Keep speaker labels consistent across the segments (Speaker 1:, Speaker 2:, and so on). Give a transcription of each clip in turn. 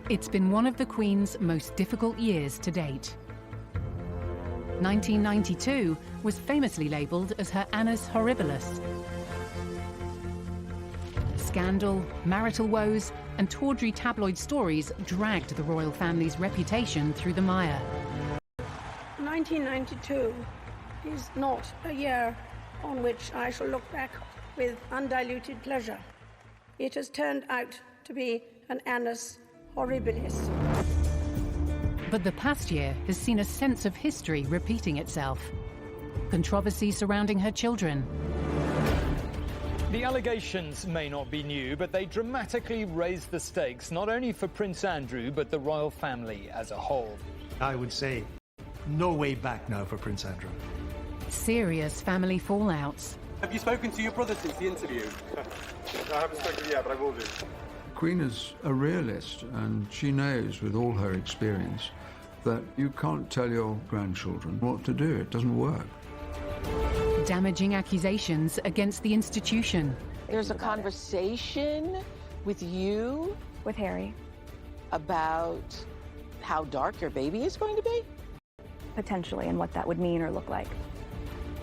Speaker 1: It's been one of the Queen's most difficult years to date. 1992 was famously labelled as her annus horribilis. Scandal, marital woes, and tawdry tabloid stories dragged the royal family's reputation through the mire.
Speaker 2: 1992 is not a year on which I shall look back with undiluted pleasure. It has turned out to be an annus horribilis.
Speaker 1: But the past year has seen a sense of history repeating itself. Controversy surrounding her children.
Speaker 3: The allegations may not be new, but they dramatically raised the stakes, not only for Prince Andrew, but the royal family as a whole.
Speaker 4: I would say no way back now for Prince Andrew.
Speaker 1: Serious family fallouts.
Speaker 5: Have you spoken to your brother since the interview?
Speaker 6: I haven't spoken yet, but I will do.
Speaker 7: The Queen is a realist, and she knows with all her experience that you can't tell your grandchildren what to do. It doesn't work.
Speaker 1: Damaging accusations against the institution.
Speaker 8: There's a conversation with you,
Speaker 9: with Harry,
Speaker 8: about how dark your baby is going to be?
Speaker 9: potentially, and what that would mean or look like.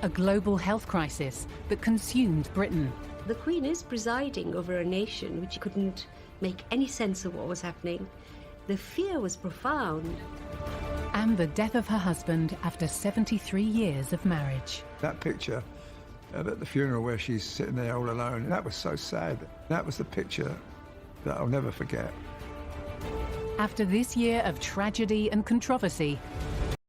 Speaker 1: A global health crisis that consumed Britain.
Speaker 10: The Queen is presiding over a nation which couldn't make any sense of what was happening. The fear was profound.
Speaker 1: And the death of her husband after 73 years of marriage.
Speaker 7: That picture at the funeral where she's sitting there all alone, that was so sad. That was the picture that I'll never forget.
Speaker 1: After this year of tragedy and controversy,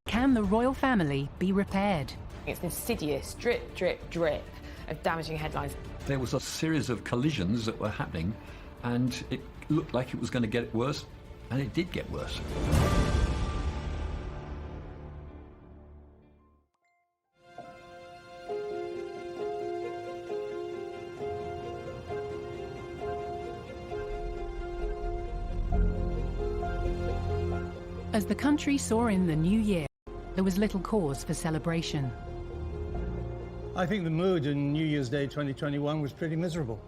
Speaker 1: can the royal family be repaired?
Speaker 11: It's an insidious drip, drip, drip of damaging headlines.
Speaker 12: There was a series of collisions that were happening, and it looked like it was going to get worse, and it did get worse.
Speaker 1: As the country saw in the new year, there was little cause for celebration.
Speaker 13: I think the mood in New Year's Day 2021 was pretty miserable,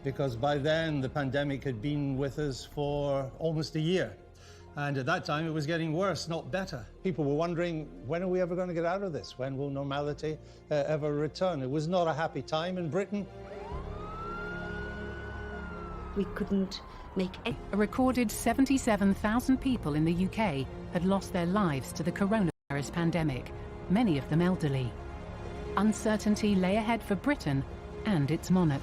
Speaker 13: because by then the pandemic had been with us for almost a year. And at that time it was getting worse, not better. People were wondering, when are we ever going to get out of this? When will normality ever return? It was not a happy time in Britain.
Speaker 10: We couldn't make any...
Speaker 1: A recorded 77,000 people in the UK had lost their lives to the coronavirus pandemic, many of them elderly. Uncertainty lay ahead for Britain and its monarch.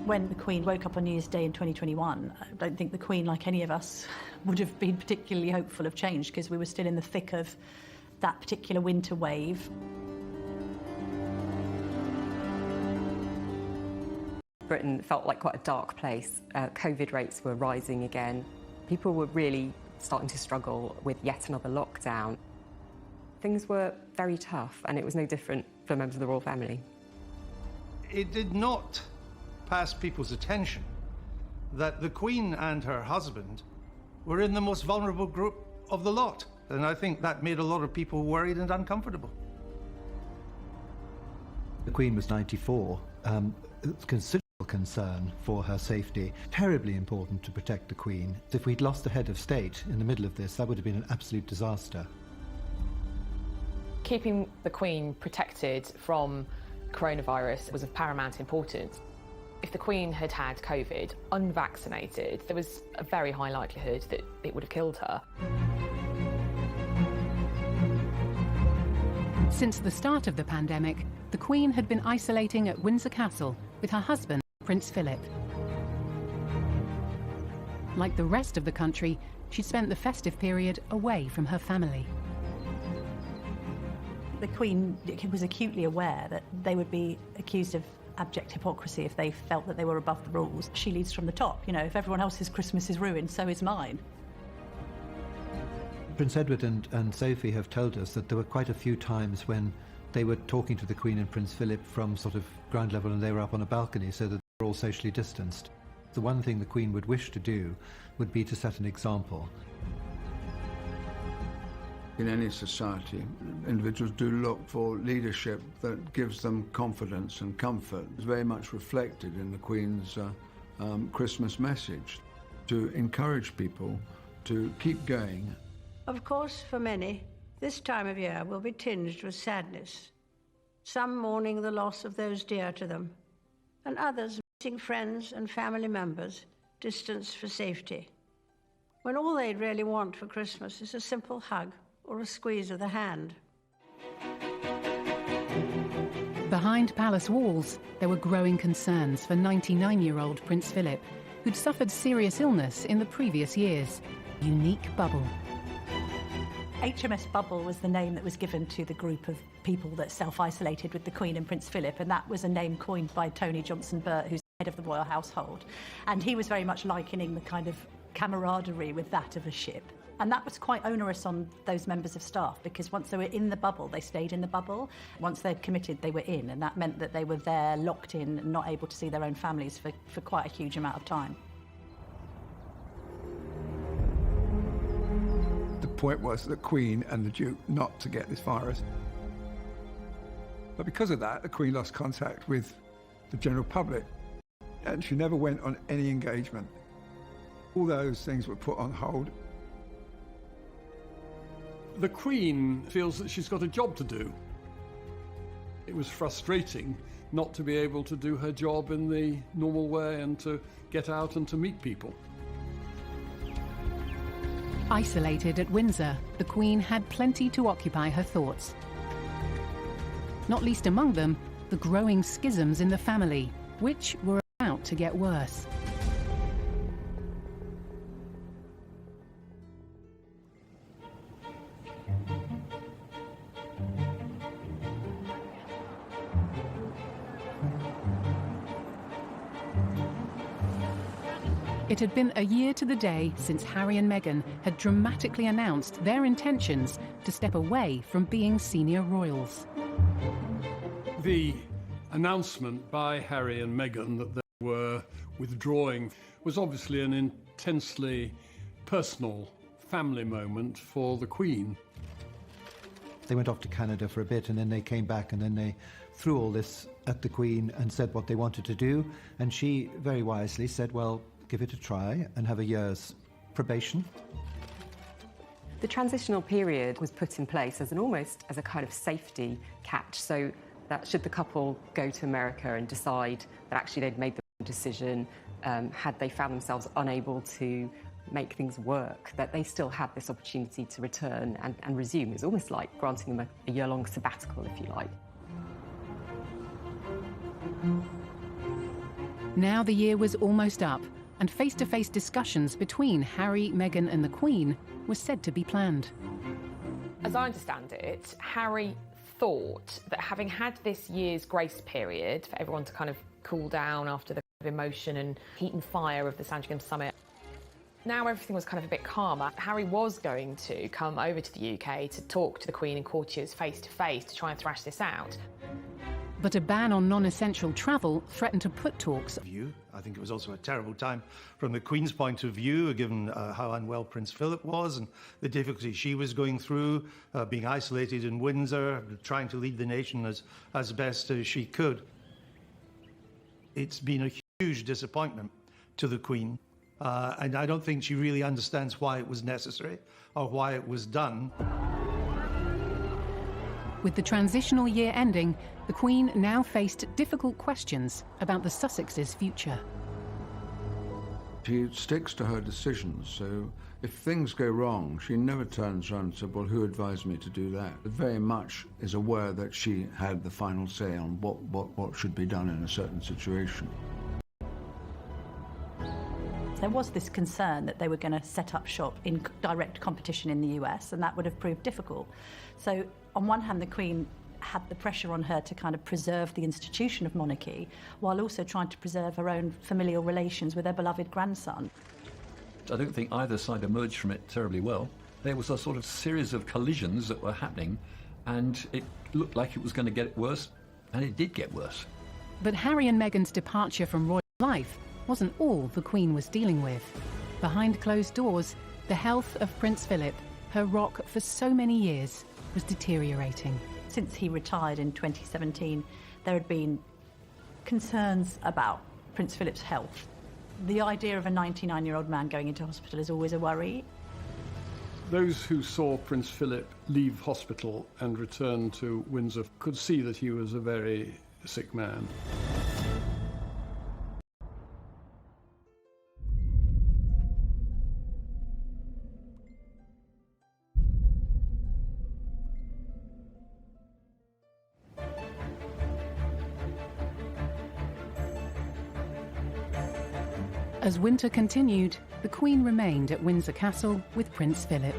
Speaker 14: When the Queen woke up on New Year's Day in 2021, I don't think the Queen, like any of us, would have been particularly hopeful of change, because we were still in the thick of that particular winter wave.
Speaker 15: Britain felt like quite a dark place. COVID rates were rising again. People were really starting to struggle with yet another lockdown. Things were very tough, and it was no different for members of the royal family.
Speaker 13: It did not pass people's attention that the Queen and her husband were in the most vulnerable group of the lot. And I think that made a lot of people worried and uncomfortable.
Speaker 16: The Queen was 94. Considerable concern for her safety. Terribly important to protect the Queen. If we'd lost the head of state in the middle of this, that would have been an absolute disaster.
Speaker 11: Keeping the Queen protected from coronavirus was of paramount importance. If the Queen had had COVID unvaccinated, there was a very high likelihood that it would have killed her.
Speaker 1: Since the start of the pandemic, the Queen had been isolating at Windsor Castle with her husband, Prince Philip. Like the rest of the country, she spent the festive period away from her family.
Speaker 14: The Queen was acutely aware that they would be accused of abject hypocrisy if they felt that they were above the rules. She leads from the top. You know, if everyone else's Christmas is ruined, so is mine.
Speaker 16: Prince Edward and Sophie have told us that there were quite a few times when they were talking to the Queen and Prince Philip from sort of ground level, and they were up on a balcony, so that they were all socially distanced. The one thing the Queen would wish to do would be to set an example.
Speaker 7: In any society, individuals do look for leadership that gives them confidence and comfort. It's very much reflected in the Queen's Christmas message, to encourage people to keep going.
Speaker 2: Of course, for many, this time of year will be tinged with sadness. Some mourning the loss of those dear to them, and others missing friends and family members distanced for safety, when all they'd really want for Christmas is a simple hug or a squeeze of the hand.
Speaker 1: Behind palace walls, there were growing concerns for 99-year-old Prince Philip, who'd suffered serious illness in the previous years. Unique bubble.
Speaker 14: HMS Bubble was the name that was given to the group of people that self-isolated with the Queen and Prince Philip, and that was a name coined by Tony Johnson-Burt, who's head of the royal household. And he was very much likening the kind of camaraderie with that of a ship. And that was quite onerous on those members of staff, because once they were in the bubble, they stayed in the bubble. Once they'd committed, they were in, and that meant that they were there, locked in, and not able to see their own families for quite a huge amount of time.
Speaker 17: The point was the Queen and the Duke not to get this virus. But because of that, the Queen lost contact with the general public, and she never went on any engagement. All those things were put on hold.
Speaker 18: The Queen feels that she's got a job to do. It was frustrating not to be able to do her job in the normal way and to get out and to meet people.
Speaker 1: Isolated at Windsor, the Queen had plenty to occupy her thoughts. Not least among them, the growing schisms in the family, which were about to get worse. It had been a year to the day since Harry and Meghan had dramatically announced their intentions to step away from being senior royals.
Speaker 18: The announcement by Harry and Meghan that they were withdrawing was obviously an intensely personal family moment for the Queen.
Speaker 16: They went off to Canada for a bit, and then they came back, and then they threw all this at the Queen and said what they wanted to do, and she very wisely said, well, give it a try and have a year's probation.
Speaker 15: The transitional period was put in place as almost as a kind of safety catch, so that should the couple go to America and decide that actually they'd made the decision, had they found themselves unable to make things work, that they still had this opportunity to return and resume. It's almost like granting them a year-long sabbatical, if you like.
Speaker 1: Now the year was almost up, and face-to-face discussions between Harry, Meghan and the Queen were said to be planned.
Speaker 11: As I understand it, Harry thought that having had this year's grace period for everyone to kind of cool down after the emotion and heat and fire of the Sandringham summit, now everything was kind of a bit calmer. Harry was going to come over to the UK to talk to the Queen and courtiers face-to-face to try and thrash this out.
Speaker 1: But a ban on non-essential travel threatened to put talks.
Speaker 4: I think it was also a terrible time from the Queen's point of view, given how unwell Prince Philip was and the difficulty she was going through, being isolated in Windsor, trying to lead the nation as best as she could. It's been a huge disappointment to the Queen, and I don't think she really understands why it was necessary or why it was done.
Speaker 1: With the transitional year ending, the Queen now faced difficult questions about the Sussex's future.
Speaker 7: She sticks to her decisions, so if things go wrong, she never turns around and says, well, who advised me to do that? It very much is aware that she had the final say on what should be done in a certain situation.
Speaker 14: There was this concern that they were going to set up shop in direct competition in the US, and that would have proved difficult. So on one hand, the Queen had the pressure on her to kind of preserve the institution of monarchy, while also trying to preserve her own familial relations with her beloved grandson.
Speaker 12: I don't think either side emerged from it terribly well. There was a sort of series of collisions that were happening, and it looked like it was going to get worse, and it did get worse.
Speaker 1: But Harry and Meghan's departure from royal life wasn't all the Queen was dealing with. Behind closed doors, the health of Prince Philip her rock for so many years was deteriorating.
Speaker 14: Since he retired in 2017, there had been concerns about Prince Philip's health. The idea of a 99-year-old man going into hospital is always a worry.
Speaker 18: Those who saw Prince Philip leave hospital and return to Windsor could see that he was a very sick man.
Speaker 1: As winter continued, the Queen remained at Windsor Castle with Prince Philip.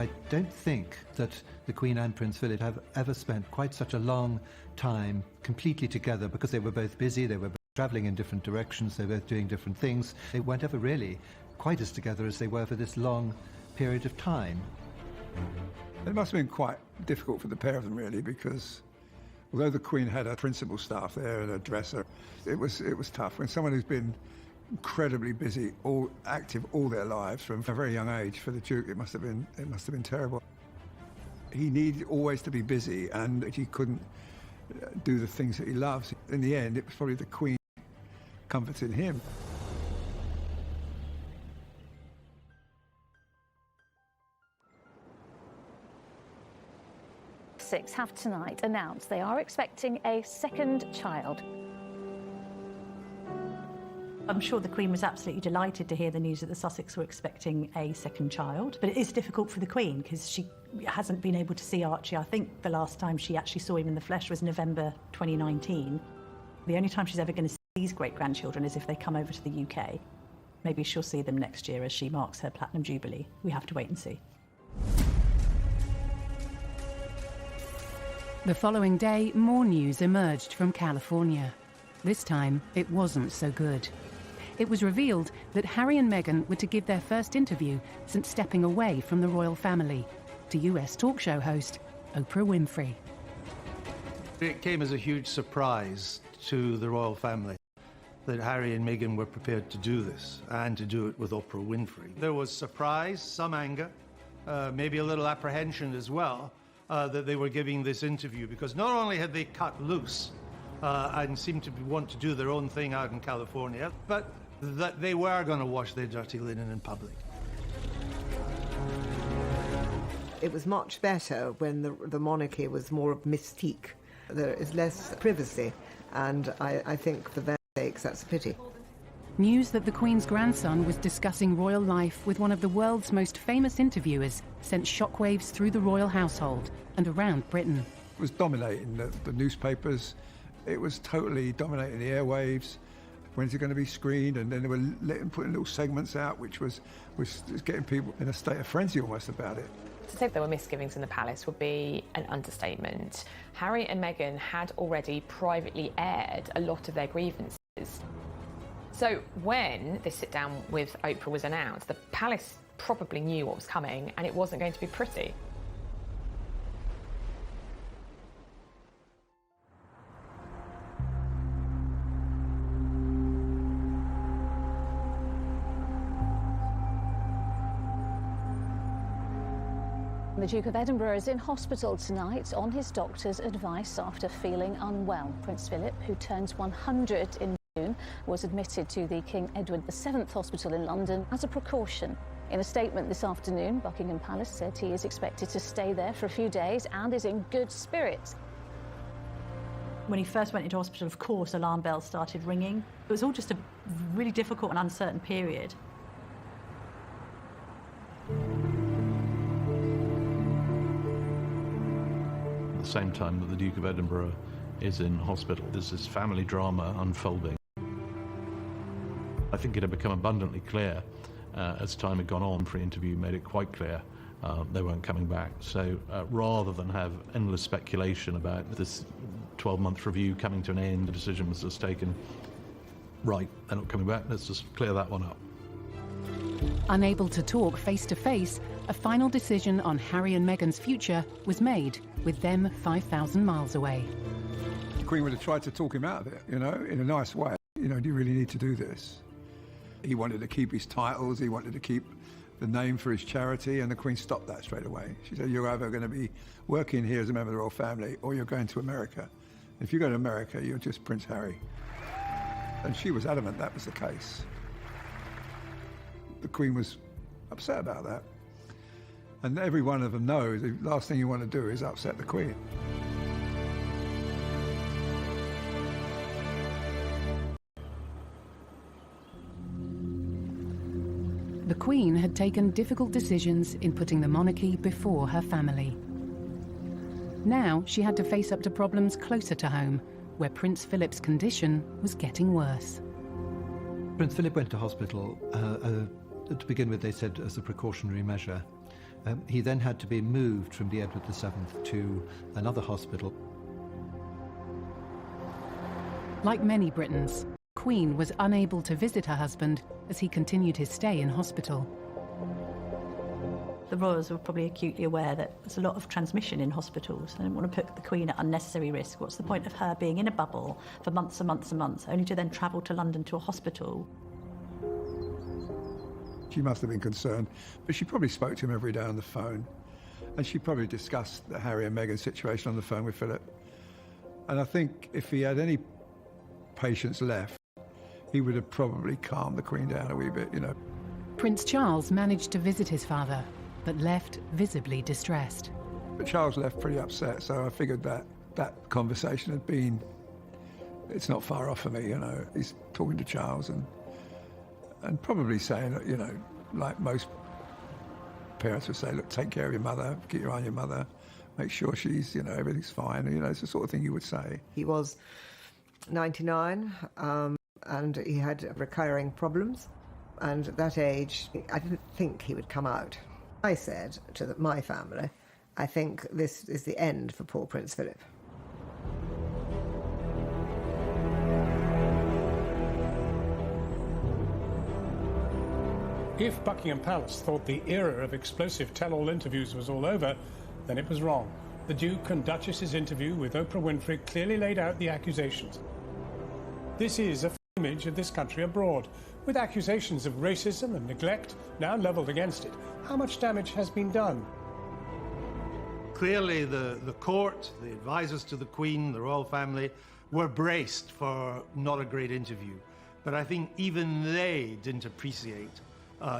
Speaker 16: I don't think that the Queen and Prince Philip have ever spent quite such a long time completely together, because they were both busy, they were both travelling in different directions, they were both doing different things. They weren't ever really quite as together as they were for this long period of time.
Speaker 17: It must have been quite difficult for the pair of them, really, because although the Queen had a principal staff there and a dresser, it was tough. When someone who's been incredibly busy, active all their lives from a very young age, for the Duke, it must have been terrible. He needed always to be busy, and he couldn't do the things that he loves. In the end, it was probably the Queen comforting him.
Speaker 19: Sussex have tonight announced they are expecting a second child.
Speaker 14: I'm sure the Queen was absolutely delighted to hear the news that the Sussex were expecting a second child, but it is difficult for the Queen because she hasn't been able to see Archie. I think the last time she actually saw him in the flesh was November 2019. The only time she's ever going to see these great-grandchildren is if they come over to the UK. Maybe she'll see them next year as she marks her Platinum Jubilee. We have to wait and see.
Speaker 1: The following day, more news emerged from California. This time, it wasn't so good. It was revealed that Harry and Meghan were to give their first interview since stepping away from the royal family to US talk show host Oprah Winfrey.
Speaker 4: It came as a huge surprise to the royal family that Harry and Meghan were prepared to do this, and to do it with Oprah Winfrey. There was surprise, some anger, maybe a little apprehension as well, that they were giving this interview, because not only had they cut loose and seemed to want to do their own thing out in California, but that they were going to wash their dirty linen in public.
Speaker 20: It was much better when the monarchy was more of mystique. There is less privacy, and I think for their sakes that's a pity.
Speaker 1: News that the Queen's grandson was discussing royal life with one of the world's most famous interviewers sent shockwaves through the royal household and around Britain.
Speaker 17: It was dominating the newspapers. It was totally dominating the airwaves. When's it going to be screened? And then they were putting little segments out, which was getting people in a state of frenzy almost about it.
Speaker 11: To say there were misgivings in the palace would be an understatement. Harry and Meghan had already privately aired a lot of their grievances. So when this sit-down with Oprah was announced, the palace probably knew what was coming, and it wasn't going to be pretty.
Speaker 19: The Duke of Edinburgh is in hospital tonight on his doctor's advice after feeling unwell. Prince Philip, who turns 100 in June, was admitted to the King Edward VII Hospital in London as a precaution. In a statement this afternoon, Buckingham Palace said he is expected to stay there for a few days and is in good spirits.
Speaker 14: When he first went into hospital, of course, alarm bells started ringing. It was all just a really difficult and uncertain period.
Speaker 21: At the same time that the Duke of Edinburgh is in hospital, there's this family drama unfolding. I think it had become abundantly clear as time had gone on. For interview made it quite clear they weren't coming back. So rather than have endless speculation about this 12-month review coming to an end, the decision was just taken, right, they're not coming back, let's just clear that one up.
Speaker 1: Unable to talk face-to-face, a final decision on Harry and Meghan's future was made, with them 5,000 miles away.
Speaker 17: The Queen would have tried to talk him out of it, you know, in a nice way. You know, do you really need to do this? He wanted to keep his titles, he wanted to keep the name for his charity, and the Queen stopped that straight away. She said, you're either going to be working here as a member of the royal family or you're going to America. If you go to America, you're just Prince Harry. And she was adamant that was the case. The Queen was upset about that. And every one of them knows the last thing you want to do is upset the Queen.
Speaker 1: The Queen had taken difficult decisions in putting the monarchy before her family. Now she had to face up to problems closer to home, where Prince Philip's condition was getting worse.
Speaker 16: Prince Philip went to hospital. To begin with, they said as a precautionary measure. He then had to be moved from the Edward VII to another hospital.
Speaker 1: Like many Britons, Queen was unable to visit her husband as he continued his stay in hospital.
Speaker 14: The royals were probably acutely aware that there's a lot of transmission in hospitals. They didn't want to put the Queen at unnecessary risk. What's the point of her being in a bubble for months and months and months, only to then travel to London to a hospital?
Speaker 17: She must have been concerned, but she probably spoke to him every day on the phone. And she probably discussed the Harry and Meghan situation on the phone with Philip. And I think if he had any patience left, he would have probably calmed the Queen down a wee bit, you know.
Speaker 1: Prince Charles managed to visit his father, but left visibly distressed.
Speaker 17: But Charles left pretty upset, so I figured that that conversation had been, it's not far off for me, you know. He's talking to Charles and probably saying, you know, like most parents would say, look, take care of your mother, keep your eye on your mother, make sure she's, you know, everything's fine. You know, it's the sort of thing you would say.
Speaker 20: He was 99, and he had recurring problems. And at that age, I didn't think he would come out. I said to my family, I think this is the end for poor Prince Philip.
Speaker 18: If Buckingham Palace thought the era of explosive tell-all interviews was all over, then it was wrong. The Duke and Duchess's interview with Oprah Winfrey clearly laid out the accusations. This is a image of this country abroad, with accusations of racism and neglect now levelled against it. How much damage has been done?
Speaker 4: Clearly the court, the advisors to the Queen, the royal family, were braced for not a great interview. But I think even they didn't appreciate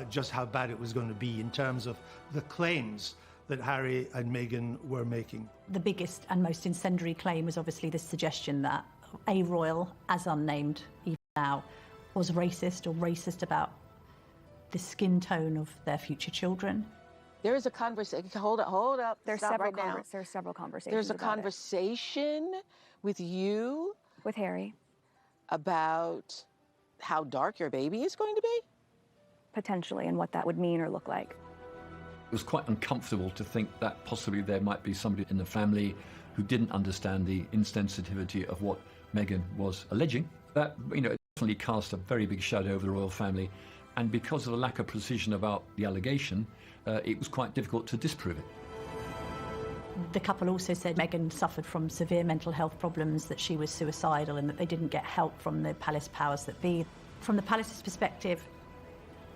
Speaker 4: just how bad it was going to be in terms of the claims that Harry and Meghan were making.
Speaker 14: The biggest and most incendiary claim was obviously the suggestion that a royal, as unnamed even now, was racist or racist about the skin tone of their future children.
Speaker 8: There is a conversation. Hold up.
Speaker 9: There's
Speaker 8: Stop
Speaker 9: several
Speaker 8: right now.
Speaker 9: There's several conversations.
Speaker 8: There's a
Speaker 9: about
Speaker 8: conversation with you,
Speaker 9: with Harry,
Speaker 8: about how dark your baby is going to be?
Speaker 9: Potentially, and what that would mean or look like.
Speaker 12: It was quite uncomfortable to think that possibly there might be somebody in the family who didn't understand the insensitivity of what Meghan was alleging. That, you know, it definitely cast a very big shadow over the royal family, and because of the lack of precision about the allegation, it was quite difficult to disprove it.
Speaker 14: The couple also said Meghan suffered from severe mental health problems, that she was suicidal, and that they didn't get help from the palace powers that be. From the palace's perspective,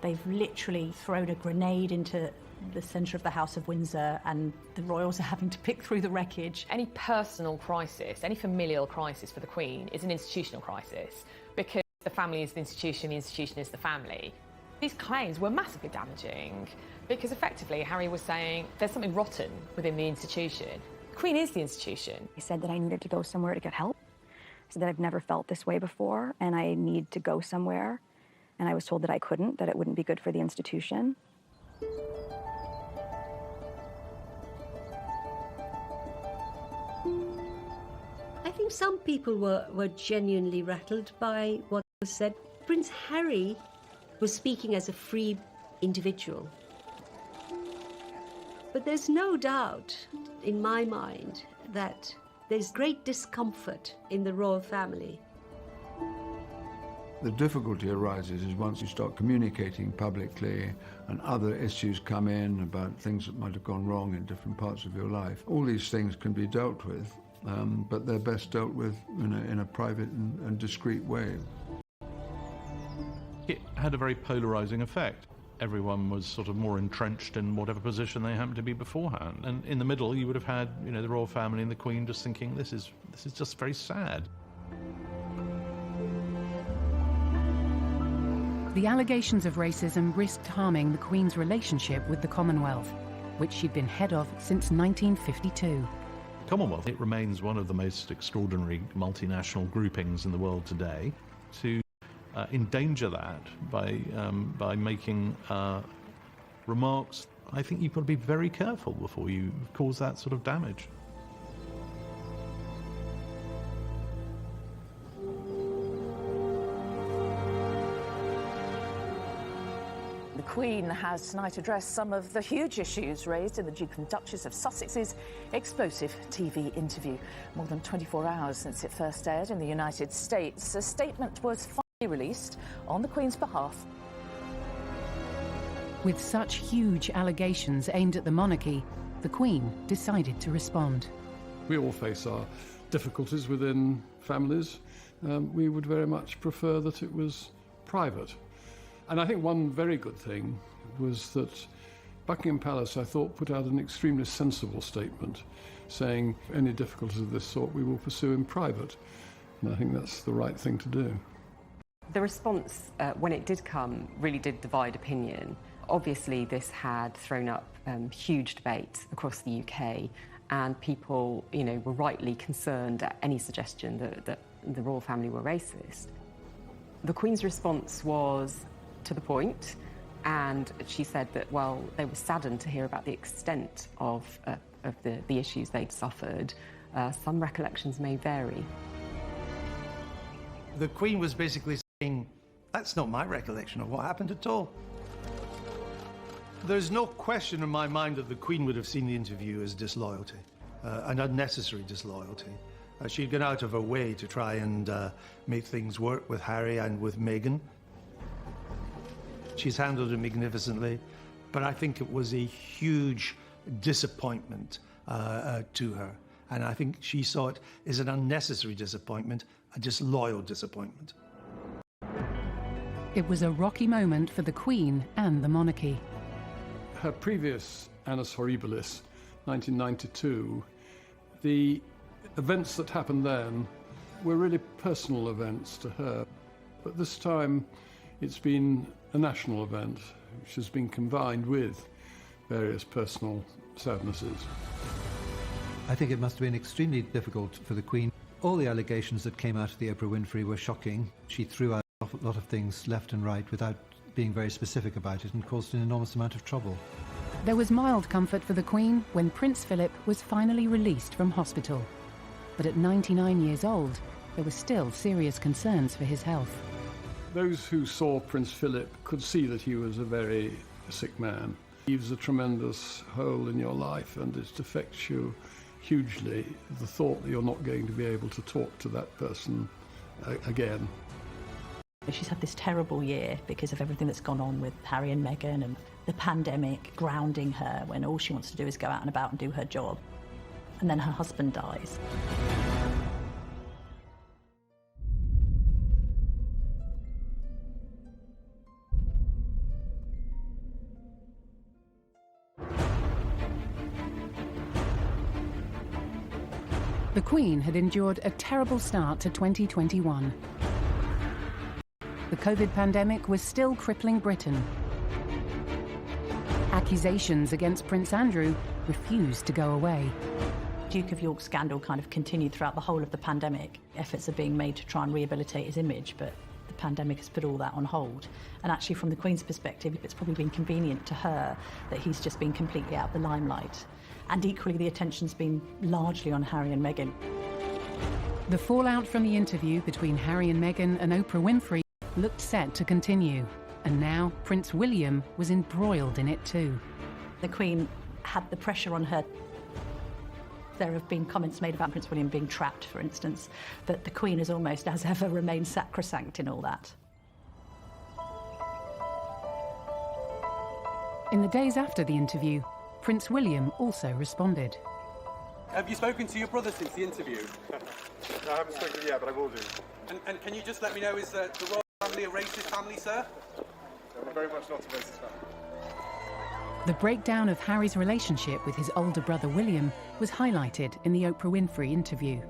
Speaker 14: they've literally thrown a grenade into the centre of the House of Windsor, and the royals are having to pick through the wreckage.
Speaker 11: Any personal crisis, any familial crisis for the Queen is an institutional crisis, because the family is the institution is the family. These claims were massively damaging, because effectively Harry was saying there's something rotten within the institution. The Queen is the institution.
Speaker 9: He said that I needed to go somewhere to get help. I said that I've never felt this way before, and I need to go somewhere. And I was told that I couldn't, that it wouldn't be good for the institution.
Speaker 10: I think some people were genuinely rattled by what was said. Prince Harry was speaking as a free individual. But there's no doubt in my mind that there's great discomfort in the royal family.
Speaker 7: The difficulty arises is once you start communicating publicly and other issues come in about things that might have gone wrong in different parts of your life. All these things can be dealt with, but they're best dealt with in a private and discreet way.
Speaker 21: It had a very polarising effect. everyone was sort of more entrenched in whatever position they happened to be beforehand. And in the middle, you would have had, the royal family and the Queen just thinking, this is just very sad.
Speaker 1: The allegations of racism risked harming the Queen's relationship with the Commonwealth, which she'd been head of since 1952.
Speaker 21: The Commonwealth, it remains one of the most extraordinary multinational groupings in the world today. To endanger that by making remarks, I think you've got to be very careful before you cause that sort of damage.
Speaker 3: The Queen has tonight addressed some of the huge issues raised in the Duke and Duchess of Sussex's explosive TV interview. More than 24 hours since it first aired in the United States, a statement was finally released on the Queen's behalf.
Speaker 1: With such huge allegations aimed at the monarchy, the Queen decided to respond.
Speaker 18: We all face our difficulties within families. We would very much prefer that it was private. And I think one very good thing was that Buckingham Palace, I thought, put out an extremely sensible statement saying any difficulties of this sort we will pursue in private. And I think that's the right thing to do.
Speaker 15: The response, when it did come, really did divide opinion. Obviously, this had thrown up huge debate across the UK, and people, were rightly concerned at any suggestion that the royal family were racist. The Queen's response was to the point, and she said that, well, they were saddened to hear about the extent of the issues they'd suffered. Some recollections may vary.
Speaker 4: The Queen was basically saying, that's not my recollection of what happened at all. There's no question in my mind that the Queen would have seen the interview as disloyalty, an unnecessary disloyalty. She'd gone out of her way to try and make things work with Harry and with Meghan. She's handled it magnificently, but I think it was a huge disappointment to her. And I think she saw it as an unnecessary disappointment, a disloyal disappointment.
Speaker 1: It was a rocky moment for the Queen and the monarchy.
Speaker 18: Her previous Annus Horribilis, 1992, the events that happened then were really personal events to her. But this time, it's been a national event, which has been combined with various personal sadnesses.
Speaker 16: I think it must have been extremely difficult for the Queen. All the allegations that came out of the Oprah Winfrey were shocking. She threw out a lot of things left and right without being very specific about it and caused an enormous amount of trouble.
Speaker 1: There was mild comfort for the Queen when Prince Philip was finally released from hospital. But at 99 years old, there were still serious concerns for his health.
Speaker 18: Those who saw Prince Philip could see that he was a very sick man. He leaves a tremendous hole in your life, and it affects you hugely, the thought that you're not going to be able to talk to that person again.
Speaker 14: She's had this terrible year because of everything that's gone on with Harry and Meghan and the pandemic grounding her when all she wants to do is go out and about and do her job. And then her husband dies.
Speaker 1: The Queen had endured a terrible start to 2021. The COVID pandemic was still crippling Britain. Accusations against Prince Andrew refused to go away.
Speaker 14: Duke of York scandal kind of continued throughout the whole of the pandemic. Efforts are being made to try and rehabilitate his image, but the pandemic has put all that on hold. And actually, from the Queen's perspective, it's probably been convenient to her that he's just been completely out of the limelight. And equally, the attention's been largely on Harry and Meghan.
Speaker 1: The fallout from the interview between Harry and Meghan and Oprah Winfrey looked set to continue. And now Prince William was embroiled in it too.
Speaker 14: The Queen had the pressure on her. There have been comments made about Prince William being trapped, for instance, but the Queen has almost, as ever, remained sacrosanct in all that.
Speaker 1: In the days after the interview, Prince William also responded.
Speaker 5: Have you spoken to your brother since the interview?
Speaker 6: No, I haven't spoken yet, but I will do.
Speaker 5: And can you just let me know, is the royal family a racist family, sir?
Speaker 6: We're very much not a racist family.
Speaker 1: The breakdown of Harry's relationship with his older brother William was highlighted in the Oprah Winfrey interview.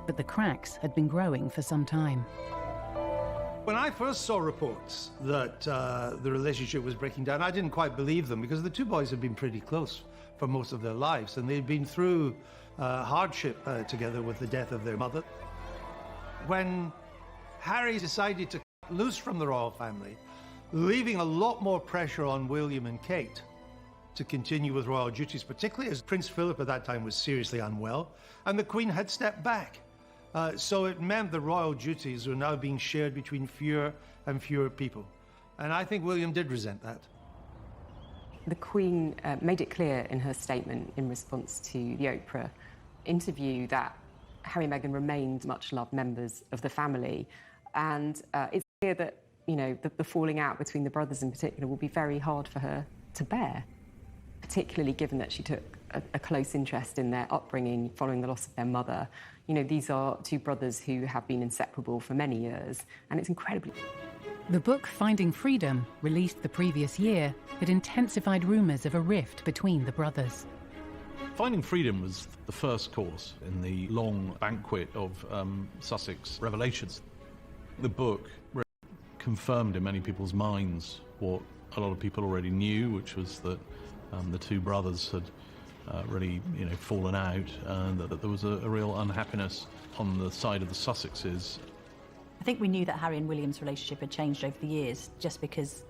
Speaker 1: But the cracks had been growing for some time.
Speaker 4: When I first saw reports that the relationship was breaking down, I didn't quite believe them because the two boys had been pretty close for most of their lives, and they'd been through hardship together with the death of their mother. When Harry decided to cut loose from the royal family, leaving a lot more pressure on William and Kate to continue with royal duties, particularly as Prince Philip at that time was seriously unwell, and the Queen had stepped back. So it meant the royal duties were now being shared between fewer and fewer people. And I think William did resent that.
Speaker 15: The Queen made it clear in her statement in response to the Oprah interview that Harry and Meghan remained much-loved members of the family. And it's clear that, you know, the falling out between the brothers in particular will be very hard for her to bear, particularly given that she took a close interest in their upbringing following the loss of their mother. You know, these are two brothers who have been inseparable for many years, and it's incredibly...
Speaker 1: The book Finding Freedom, released the previous year, had intensified rumours of a rift between the brothers.
Speaker 21: Finding Freedom was the first course in the long banquet of Sussex revelations. The book confirmed in many people's minds what a lot of people already knew, which was that the two brothers had really, you know, fallen out, and that there was a real unhappiness on the side of the Sussexes.
Speaker 14: I think we knew that Harry and William's relationship had changed over the years, just because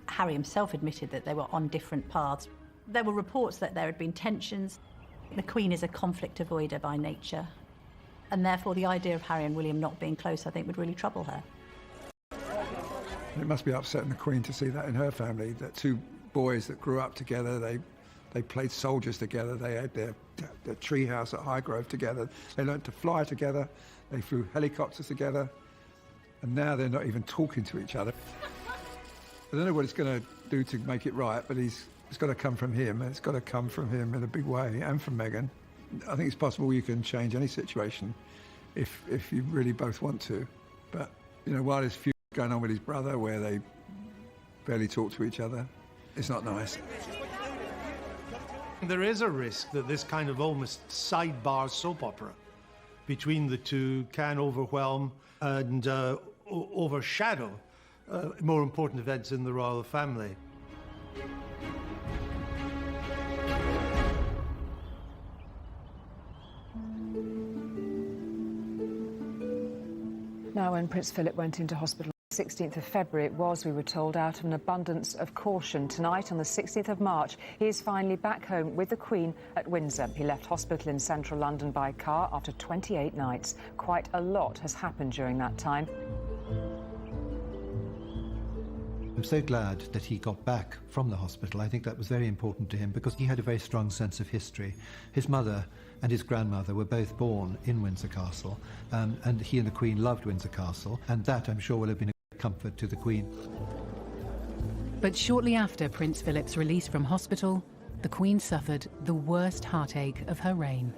Speaker 14: Harry himself admitted that they were on different paths. There were reports that there had been tensions. The Queen is a conflict avoider by nature, and therefore the idea of Harry and William not being close, I think, would really trouble her.
Speaker 17: It must be upsetting the Queen to see that in her family, that two boys that grew up together, they played soldiers together, they had their treehouse at Highgrove together, they learnt to fly together, they flew helicopters together, and now they're not even talking to each other. I don't know what it's going to do to make it right, but it's got to come from him, and it's got to come from him in a big way, and from Meghan. I think it's possible you can change any situation if you really both want to. But, you know, while there's feud going on with his brother, where they barely talk to each other, it's not nice.
Speaker 4: There is a risk that this kind of almost sidebar soap opera between the two can overwhelm and overshadow more important events in the royal family.
Speaker 3: Now, when Prince Philip went into hospital on the 16th of February, it was, we were told, out of an abundance of caution. Tonight, on the 16th of March, he is finally back home with the Queen at Windsor. He left hospital in central London by car after 28 nights. Quite a lot has happened during that time.
Speaker 16: I'm so glad that he got back from the hospital. I think that was very important to him because he had a very strong sense of history. His mother and his grandmother were both born in Windsor Castle, and he and the Queen loved Windsor Castle, and that, I'm sure, will have been a great comfort to the Queen.
Speaker 1: But shortly after Prince Philip's release from hospital, the Queen suffered the worst heartache of her reign.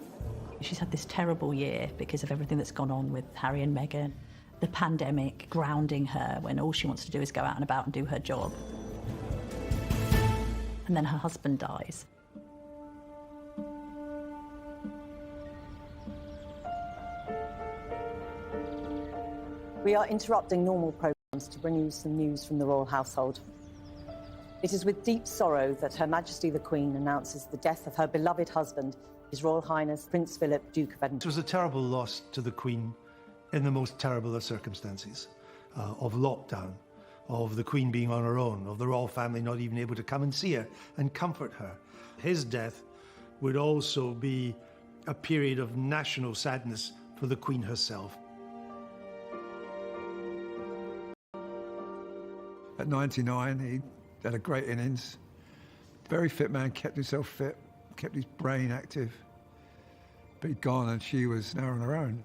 Speaker 14: She's had this terrible year because of everything that's gone on with Harry and Meghan. The pandemic grounding her when all she wants to do is go out and about and do her job. And then her husband dies.
Speaker 13: We are interrupting normal programmes to bring you some news from the royal household. It is with deep sorrow that Her Majesty the Queen announces the death of her beloved husband, His Royal Highness Prince Philip, Duke of Edinburgh.
Speaker 4: It was a terrible loss to the Queen in the most terrible of circumstances, of lockdown, of the Queen being on her own, of the royal family not even able to come and see her and comfort her. His death would also be a period of national sadness for the Queen herself.
Speaker 17: At 99, he had a great innings. Very fit man, kept himself fit, kept his brain active. But he'd gone and she was now on her own.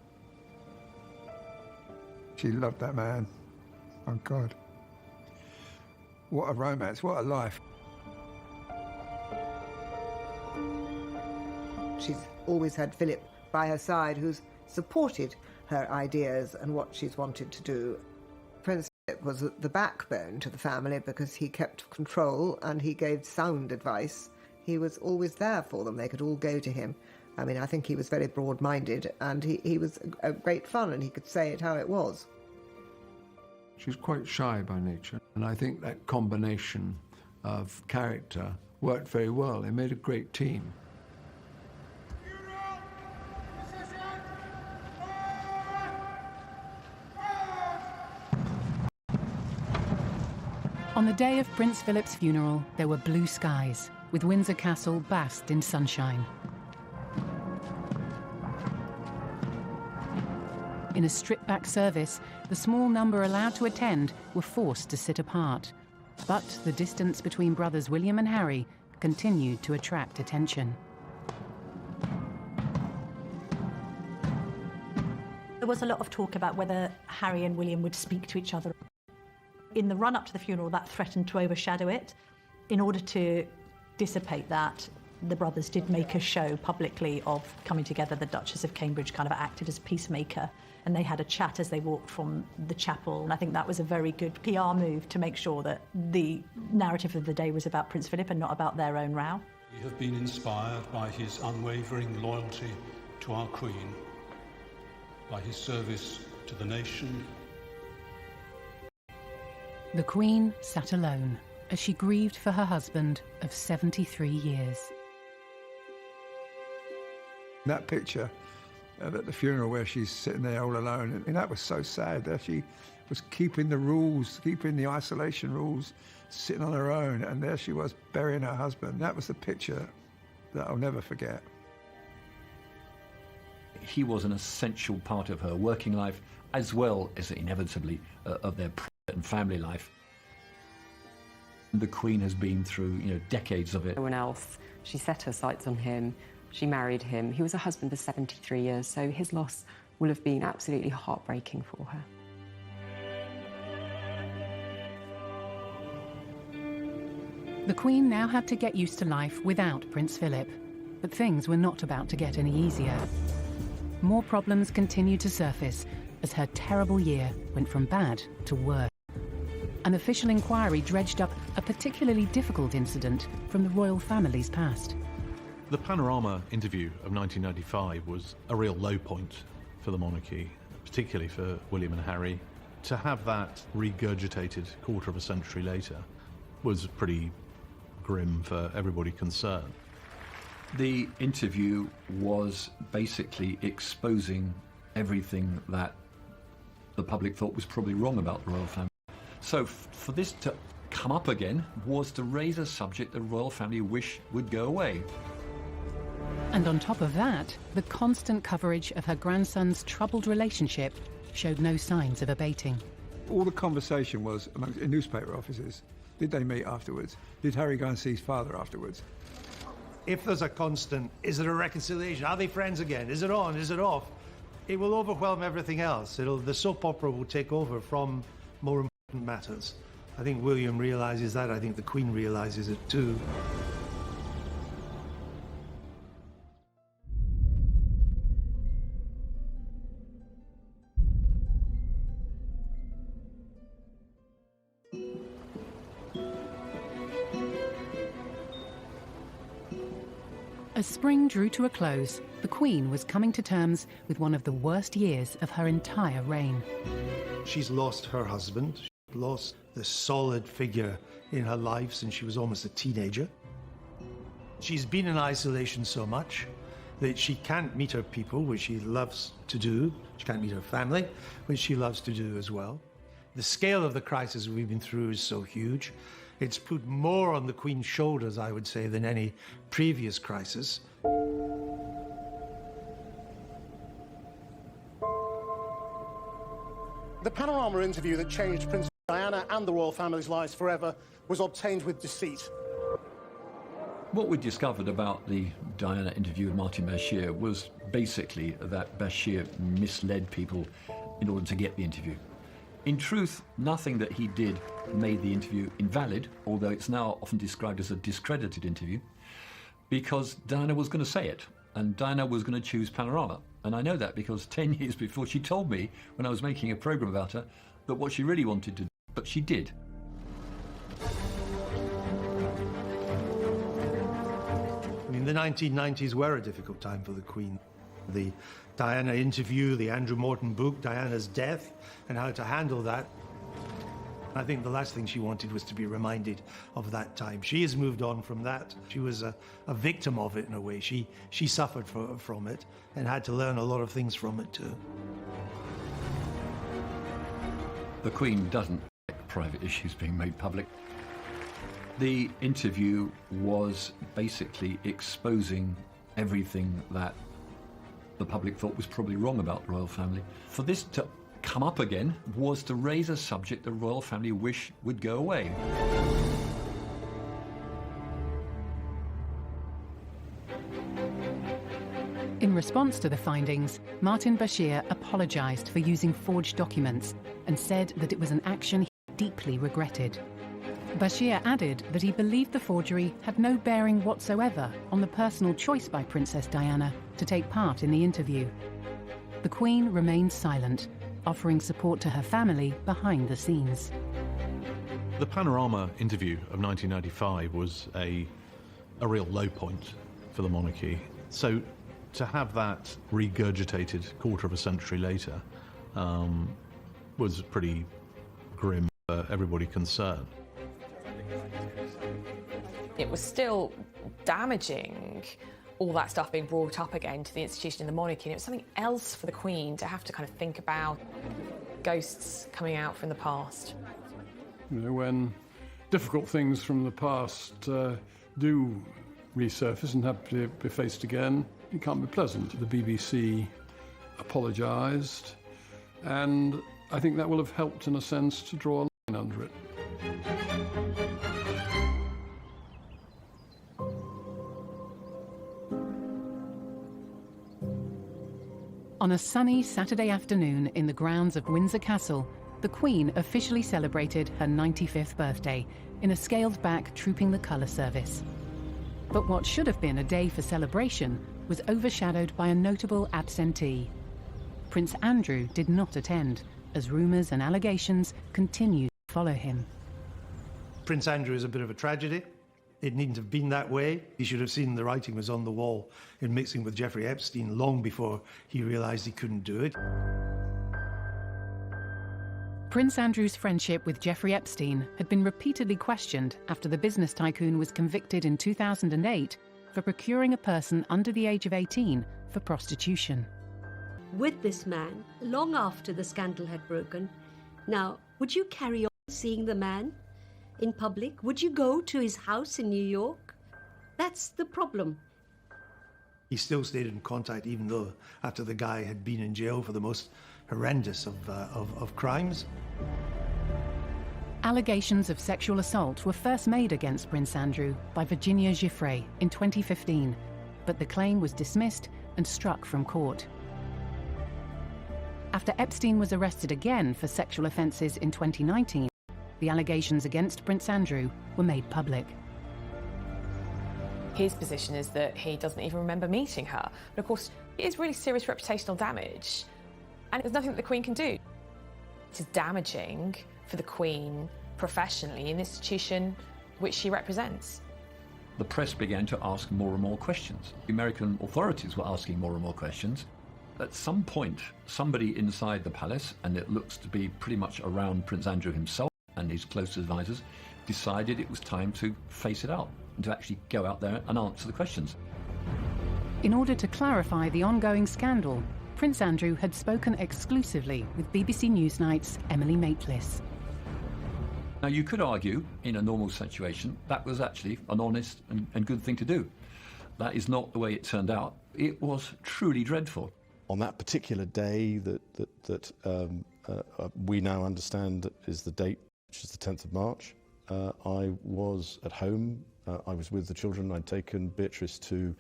Speaker 17: She loved that man. Oh, God. What a romance, what a life.
Speaker 20: She's always had Philip by her side, who's supported her ideas and what she's wanted to do. Prince It was the backbone to the family because he kept control and he gave sound advice. He was always there for them. They could all go to him. I mean, I think he was very broad-minded and he was a great fun and he could say it how it was.
Speaker 7: She's quite shy by nature, and I think that combination of character worked very well. They made a great team.
Speaker 1: On the day of Prince Philip's funeral, there were blue skies, with Windsor Castle basked in sunshine. In a stripped-back service, the small number allowed to attend were forced to sit apart. But the distance between brothers William and Harry continued to attract attention.
Speaker 14: There was a lot of talk about whether Harry and William would speak to each other. In the run-up to the funeral, that threatened to overshadow it. In order to dissipate that, the brothers did make a show publicly of coming together. The Duchess of Cambridge kind of acted as peacemaker, and they had a chat as they walked from the chapel. And I think that was a very good PR move to make sure that the narrative of the day was about Prince Philip and not about their own row.
Speaker 2: We have been inspired by his unwavering loyalty to our Queen, by his service to the nation.
Speaker 1: The Queen sat alone as she grieved for her husband of 73 years.
Speaker 17: That picture at the funeral where she's sitting there all alone, and that was so sad that she was keeping the rules, keeping the isolation rules, sitting on her own, and there she was burying her husband. That was the picture that I'll never forget.
Speaker 12: He was an essential part of her working life, as well as inevitably of their private and family life. The Queen has been through, decades of it.
Speaker 15: No one else. She set her sights on him. She married him. He was a husband for 73 years, so his loss will have been absolutely heartbreaking for her.
Speaker 1: The Queen now had to get used to life without Prince Philip, but things were not about to get any easier. More problems continued to surface as her terrible year went from bad to worse. An official inquiry dredged up a particularly difficult incident from the royal family's past.
Speaker 21: The Panorama interview of 1995 was a real low point for the monarchy, particularly for William and Harry. To have that regurgitated quarter of a century later was pretty grim for everybody concerned.
Speaker 12: The interview was basically exposing everything that the public thought was probably wrong about the royal family. So for this to come up again was to raise a subject the royal family wish would go away.
Speaker 1: And on top of that, the constant coverage of her grandson's troubled relationship showed no signs of abating.
Speaker 17: All the conversation was in newspaper offices. Did they meet afterwards? Did Harry go and see his father afterwards?
Speaker 4: If there's a constant, is there a reconciliation? Are they friends again? Is it on? Is it off? It will overwhelm everything else. The soap opera will take over from more important matters. I think William realises that. I think the Queen realises it too.
Speaker 1: As spring drew to a close, the Queen was coming to terms with one of the worst years of her entire reign.
Speaker 4: She's lost her husband. She's lost the solid figure in her life since she was almost a teenager. She's been in isolation so much that she can't meet her people, which she loves to do. She can't meet her family, which she loves to do as well. The scale of the crisis we've been through is so huge. It's put more on the Queen's shoulders, I would say, than any previous crisis.
Speaker 22: The Panorama interview that changed Princess Diana and the royal family's lives forever was obtained with deceit.
Speaker 12: What we discovered about the Diana interview with Martin Bashir was basically that Bashir misled people in order to get the interview. In truth, nothing that he did made the interview invalid, although it's now often described as a discredited interview, because Diana was going to say it, and Diana was going to choose Panorama. And I know that because 10 years before she told me, when I was making a programme about her, that what she really wanted to do but she did.
Speaker 4: I mean, the 1990s were a difficult time for the Queen. The Diana interview, the Andrew Morton book, Diana's death, and how to handle that. I think the last thing she wanted was to be reminded of that time. She has moved on from that. She was a victim of it in a way. She suffered from it and had to learn a lot of things from it too.
Speaker 12: The Queen doesn't like private issues being made public. The interview was basically exposing everything that the public thought was probably wrong about the royal family. For this to come up again was to raise a subject the royal family wish would go away.
Speaker 1: In response to the findings, Martin Bashir apologised for using forged documents and said that it was an action he deeply regretted. Bashir added that he believed the forgery had no bearing whatsoever on the personal choice by Princess Diana to take part in the interview. The Queen remained silent, offering support to her family behind the scenes.
Speaker 21: The Panorama interview of 1995 was a real low point for the monarchy. So to have that regurgitated quarter of a century later was pretty grim for everybody concerned.
Speaker 11: It was still damaging, all that stuff being brought up again to the institution of the monarchy, and it was something else for the Queen to have to kind of think about ghosts coming out from the past.
Speaker 18: You know, when difficult things from the past do resurface and have to be faced again, it can't be pleasant. The BBC apologised, and I think that will have helped in a sense to draw a line under it.
Speaker 1: On a sunny Saturday afternoon in the grounds of Windsor Castle, the Queen officially celebrated her 95th birthday in a scaled-back Trooping the Colour service. But what should have been a day for celebration was overshadowed by a notable absentee. Prince Andrew did not attend, as rumours and allegations continued to follow him.
Speaker 4: Prince Andrew is a bit of a tragedy. It needn't have been that way. He should have seen the writing was on the wall in mixing with Jeffrey Epstein long before he realised he couldn't do it.
Speaker 1: Prince Andrew's friendship with Jeffrey Epstein had been repeatedly questioned after the business tycoon was convicted in 2008 for procuring a person under the age of 18 for prostitution.
Speaker 10: With this man, long after the scandal had broken, now, would you carry on seeing the man in public? Would you go to his house in New York? That's the problem.
Speaker 4: He still stayed in contact even though after the guy had been in jail for the most horrendous of crimes.
Speaker 1: Allegations of sexual assault were first made against Prince Andrew by Virginia Giuffre in 2015, but the claim was dismissed and struck from court. After Epstein was arrested again for sexual offences in 2019, the allegations against Prince Andrew were made public.
Speaker 11: His position is that he doesn't even remember meeting her. But of course, it is really serious reputational damage, and there's nothing that the Queen can do. It is damaging for the Queen professionally in the institution which she represents.
Speaker 12: The press began to ask more and more questions. The American authorities were asking more and more questions. At some point, somebody inside the palace, and it looks to be pretty much around Prince Andrew himself and his close advisors, decided it was time to face it out and to actually go out there and answer the questions.
Speaker 1: In order to clarify the ongoing scandal, Prince Andrew had spoken exclusively with BBC Newsnight's Emily Maitlis.
Speaker 12: Now, you could argue, in a normal situation, that was actually an honest and good thing to do. That is not the way it turned out. It was truly dreadful.
Speaker 8: On that particular day that we now understand is the date, which is the 10th of March, I was at home. I was with the children. I'd taken Beatrice to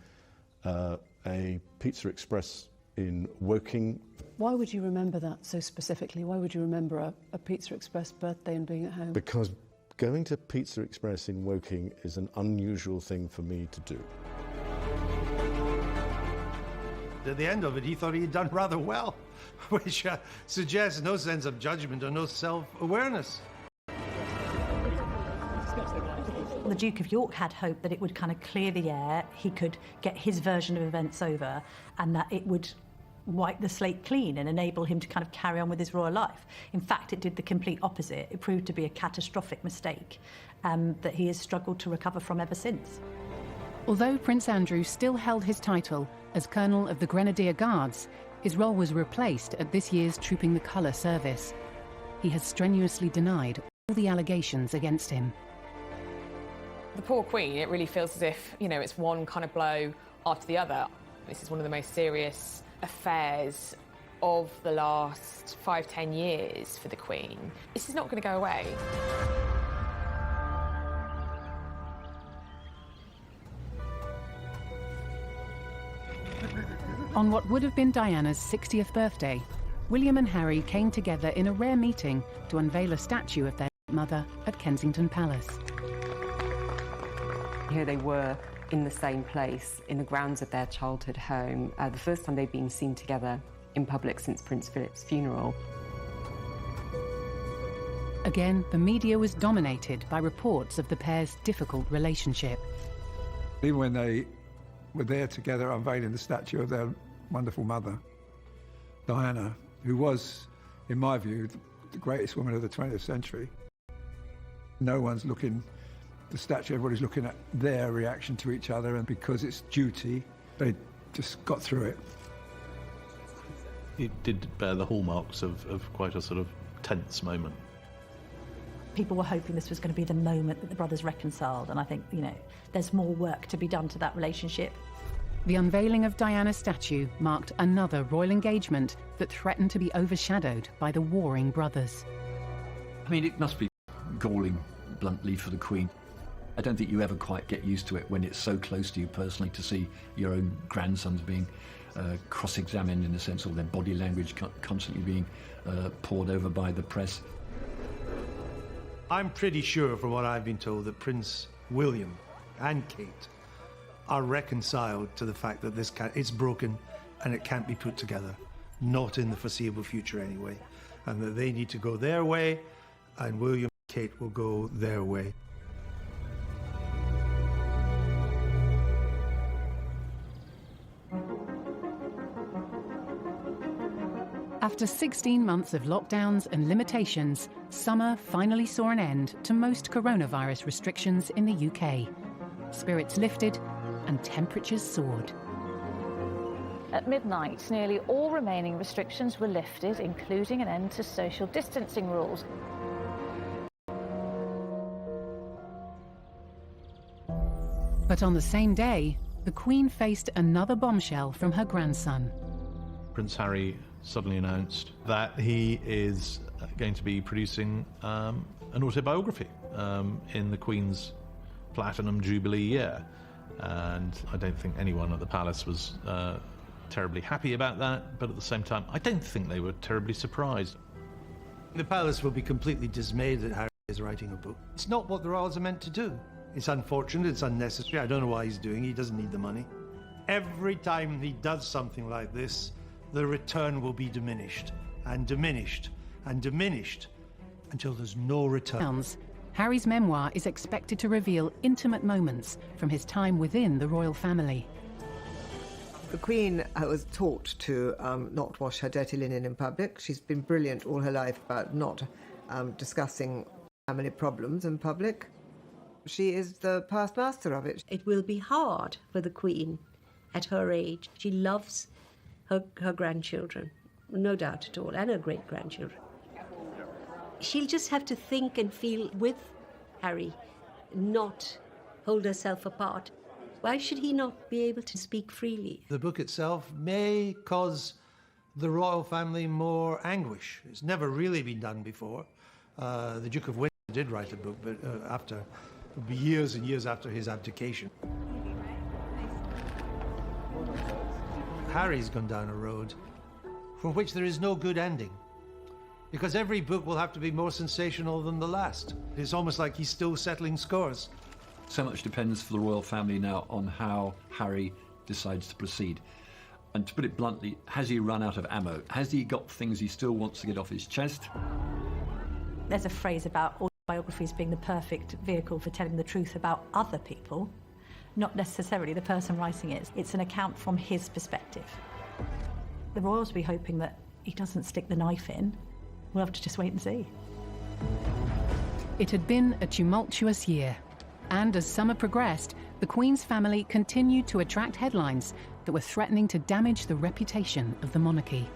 Speaker 8: a Pizza Express in Woking.
Speaker 19: Why would you remember that so specifically? Why would you remember a Pizza Express birthday and being at home?
Speaker 8: Because going to Pizza Express in Woking is an unusual thing for me to do.
Speaker 4: At the end of it, he thought he had done rather well, which suggests no sense of judgment or no self-awareness.
Speaker 14: The Duke of York had hope that it would kind of clear the air, he could get his version of events over, and that it would wipe the slate clean and enable him to kind of carry on with his royal life. In fact, it did the complete opposite. It proved to be a catastrophic mistake that he has struggled to recover from ever since.
Speaker 1: Although Prince Andrew still held his title as Colonel of the Grenadier Guards, his role was replaced at this year's Trooping the Colour service. He has strenuously denied all the allegations against him.
Speaker 11: The poor Queen, it really feels as if, you know, it's one kind of blow after the other. This is one of the most serious affairs of the last 5-10 years for the Queen. This is not going to go away.
Speaker 1: On what would have been Diana's 60th birthday, William and Harry came together in a rare meeting to unveil a statue of their mother at Kensington Palace.
Speaker 15: Here they were in the same place, in the grounds of their childhood home, the first time they'd been seen together in public since Prince Philip's funeral.
Speaker 1: Again, the media was dominated by reports of the pair's difficult relationship.
Speaker 17: Even when they were there together unveiling the statue of their wonderful mother, Diana, who was, in my view, the greatest woman of the 20th century. No one's looking, the statue, everybody's looking at their reaction to each other, and because it's duty, they just got through it.
Speaker 21: It did bear the hallmarks of quite a sort of tense moment.
Speaker 14: People were hoping this was going to be the moment that the brothers reconciled, and I think, you know, there's more work to be done to that relationship.
Speaker 1: The unveiling of Diana's statue marked another royal engagement that threatened to be overshadowed by the warring brothers.
Speaker 12: I mean, it must be galling, bluntly, for the Queen. I don't think you ever quite get used to it when it's so close to you personally to see your own grandsons being cross-examined, in a sense, or their body language constantly being poured over by the press.
Speaker 4: I'm pretty sure, from what I've been told, that Prince William and Kate are reconciled to the fact that it's broken and it can't be put together, not in the foreseeable future anyway, and that they need to go their way, and William and Kate will go their way.
Speaker 1: After 16 months of lockdowns and limitations, summer finally saw an end to most coronavirus restrictions in the UK. Spirits lifted and temperatures soared.
Speaker 5: At midnight, nearly all remaining restrictions were lifted, including an end to social distancing rules.
Speaker 1: But on the same day, the Queen faced another bombshell from her grandson.
Speaker 21: Prince Harry suddenly announced that he is going to be producing an autobiography in the Queen's Platinum Jubilee year. And I don't think anyone at the palace was terribly happy about that, but at the same time, I don't think they were terribly surprised.
Speaker 4: The palace will be completely dismayed that Harry is writing a book. It's not what the royals are meant to do. It's unfortunate, it's unnecessary. I don't know why he's doing it. He doesn't need the money. Every time he does something like this, the return will be diminished and diminished and diminished until there's no return.
Speaker 1: Harry's memoir is expected to reveal intimate moments from his time within the royal family.
Speaker 20: The Queen was taught to not wash her dirty linen in public. She's been brilliant all her life about not discussing family problems in public. She is the past master of it.
Speaker 10: It will be hard for the Queen at her age. She loves her grandchildren, no doubt at all, and her great-grandchildren. She'll just have to think and feel with Harry, not hold herself apart. Why should he not be able to speak freely?
Speaker 4: The book itself may cause the royal family more anguish. It's never really been done before. The Duke of Windsor did write a book, but it'll be years and years after his abdication. Harry's gone down a road from which there is no good ending, because every book will have to be more sensational than the last. It's almost like he's still settling scores.
Speaker 12: So much depends for the royal family now on how Harry decides to proceed. And to put it bluntly, has he run out of ammo? Has he got things he still wants to get off his chest?
Speaker 14: There's a phrase about Biographies being the perfect vehicle for telling the truth about other people, not necessarily the person writing it. It's an account from his perspective. The royals will be hoping that he doesn't stick the knife in. We'll have to just wait and see.
Speaker 1: It had been a tumultuous year, and as summer progressed, the Queen's family continued to attract headlines that were threatening to damage the reputation of the monarchy.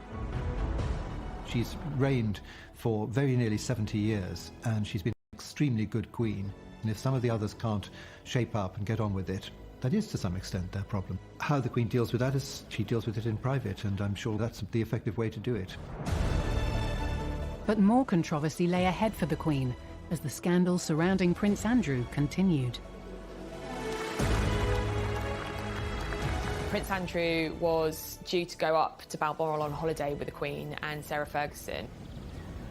Speaker 16: She's reigned for very nearly 70 years, and she's been an extremely good queen. And if some of the others can't shape up and get on with it, that is to some extent their problem. How the Queen deals with that is she deals with it in private, and I'm sure that's the effective way to do it.
Speaker 1: But more controversy lay ahead for the Queen as the scandal surrounding Prince Andrew continued.
Speaker 11: Prince Andrew was due to go up to Balmoral on holiday with the Queen and Sarah Ferguson.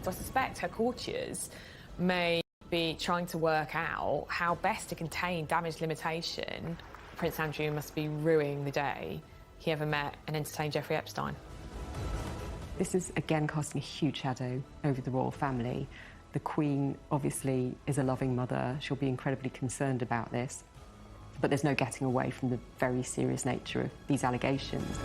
Speaker 11: So I suspect her courtiers may be trying to work out how best to contain damage limitation. Prince Andrew must be ruining the day he ever met and entertained Jeffrey Epstein.
Speaker 15: This is again casting a huge shadow over the royal family. The Queen obviously is a loving mother. She'll be incredibly concerned about this. But there's no getting away from the very serious nature of these allegations.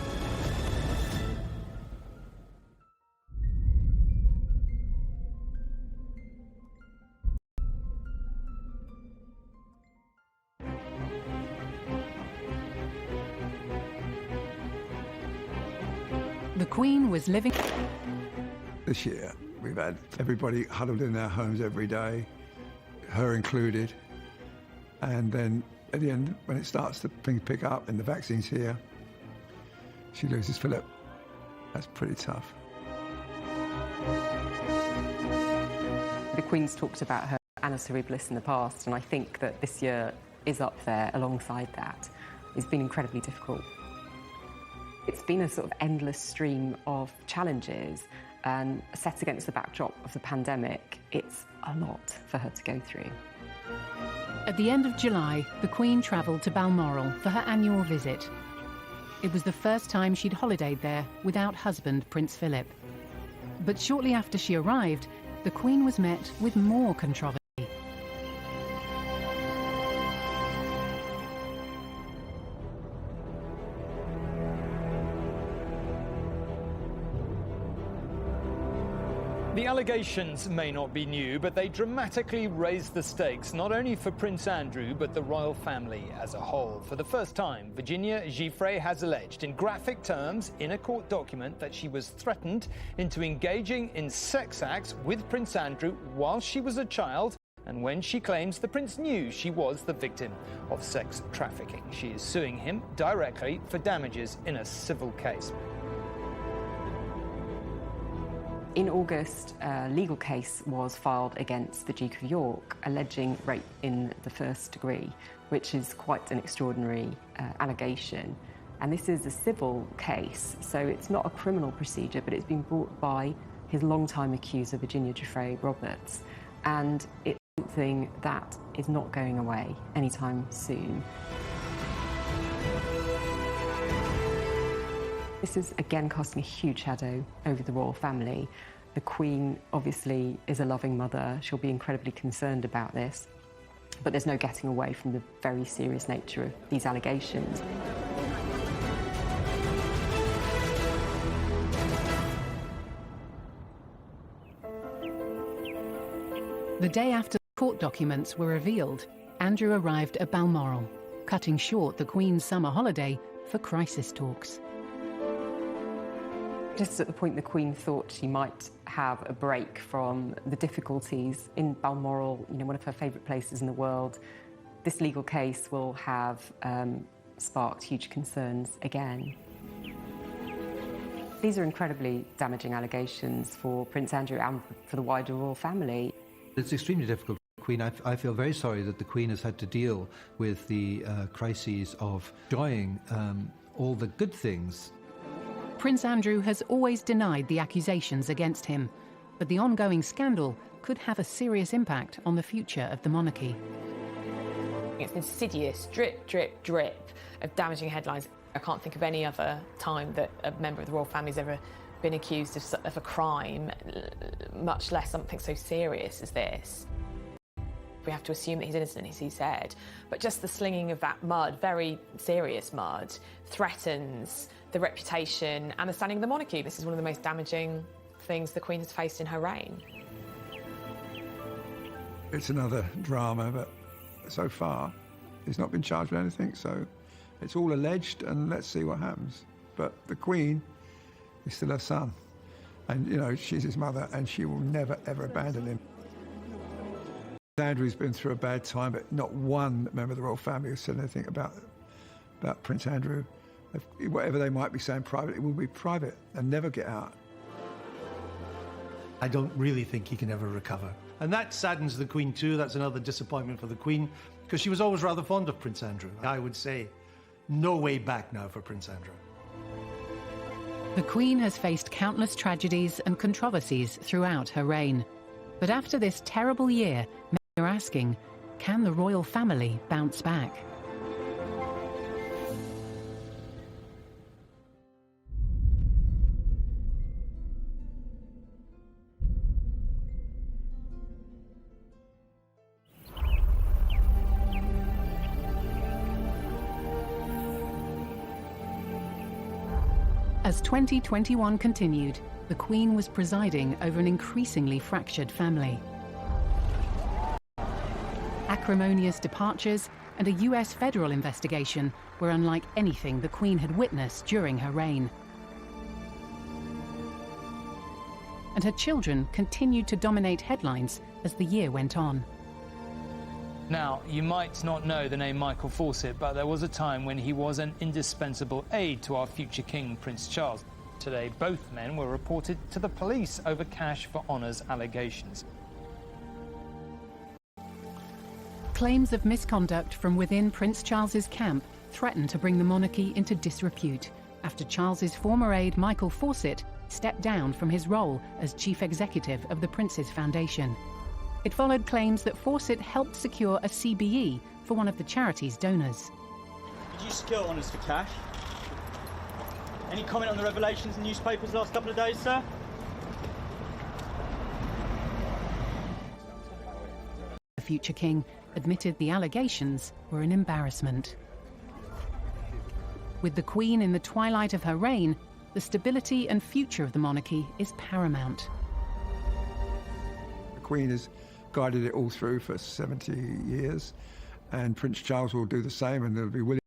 Speaker 1: The Queen was living...
Speaker 17: This year, we've had everybody huddled in their homes every day, her included, and then at the end, when it starts to pick up and the vaccine's here, she loses Philip. That's pretty tough.
Speaker 15: The Queen's talked about her annus horribilis in the past, and I think that this year is up there alongside that. It's been incredibly difficult. It's been a sort of endless stream of challenges, and set against the backdrop of the pandemic, it's a lot for her to go through.
Speaker 1: At the end of July, the Queen travelled to Balmoral for her annual visit. It was the first time she'd holidayed there without husband Prince Philip. But shortly after she arrived, the Queen was met with more controversy.
Speaker 6: The allegations may not be new, but they dramatically raised the stakes, not only for Prince Andrew, but the royal family as a whole. For the first time, Virginia Giuffre has alleged in graphic terms in a court document that she was threatened into engaging in sex acts with Prince Andrew while she was a child, and when she claims the prince knew she was the victim of sex trafficking. She is suing him directly for damages in a civil case.
Speaker 15: In August, a legal case was filed against the Duke of York, alleging rape in the first degree, which is quite an extraordinary allegation. And this is a civil case, so it's not a criminal procedure, but it's been brought by his longtime accuser, Virginia Giuffre Roberts. And it's something that is not going away anytime soon. This is again casting a huge shadow over the royal family. The Queen obviously is a loving mother. She'll be incredibly concerned about this. But there's no getting away from the very serious nature of these allegations.
Speaker 1: The day after the court documents were revealed, Andrew arrived at Balmoral, cutting short the Queen's summer holiday for crisis talks.
Speaker 15: Just at the point the Queen thought she might have a break from the difficulties in Balmoral, one of her favourite places in the world, this legal case will have sparked huge concerns again. These are incredibly damaging allegations for Prince Andrew and for the wider royal family.
Speaker 16: It's extremely difficult for the Queen. I feel very sorry that the Queen has had to deal with the crises of enjoying all the good things.
Speaker 1: Prince Andrew has always denied the accusations against him, but the ongoing scandal could have a serious impact on the future of the monarchy.
Speaker 11: It's an insidious drip, drip, drip of damaging headlines. I can't think of any other time that a member of the royal family has ever been accused of a crime, much less something so serious as this. We have to assume that he's innocent, as he said. But just the slinging of that mud, very serious mud, threatens the reputation and the standing of the monarchy. This is one of the most damaging things the Queen has faced in her reign.
Speaker 17: It's another drama, but so far he's not been charged with anything, so it's all alleged, and let's see what happens. But the Queen is still her son, and, you know, she's his mother, and she will never, ever abandon him. Andrew's been through a bad time, but not one member of the royal family has said anything about Prince Andrew. Whatever they might be saying privately will be private and never get out.
Speaker 4: I don't really think he can ever recover. And that saddens the Queen too. That's another disappointment for the Queen, because she was always rather fond of Prince Andrew. I would say no way back now for Prince Andrew.
Speaker 1: The Queen has faced countless tragedies and controversies throughout her reign. But after this terrible year, many are asking, can the royal family bounce back? As 2021 continued, the Queen was presiding over an increasingly fractured family. Acrimonious departures and a US federal investigation were unlike anything the Queen had witnessed during her reign. And her children continued to dominate headlines as the year went on.
Speaker 6: Now, you might not know the name Michael Fawcett, but there was a time when he was an indispensable aide to our future King, Prince Charles. Today, both men were reported to the police over cash for honours allegations.
Speaker 1: Claims of misconduct from within Prince Charles's camp threatened to bring the monarchy into disrepute after Charles's former aide Michael Fawcett stepped down from his role as chief executive of the Prince's Foundation. It followed claims that Fawcett helped secure a CBE for one of the charity's donors.
Speaker 3: Did you secure honours for cash? Any comment on the revelations in newspapers last couple of days, sir?
Speaker 1: The future king admitted the allegations were an embarrassment. With the Queen in the twilight of her reign, the stability and future of the monarchy is paramount.
Speaker 17: The Queen has guided it all through for 70 years, and Prince Charles will do the same, and they'll be willing.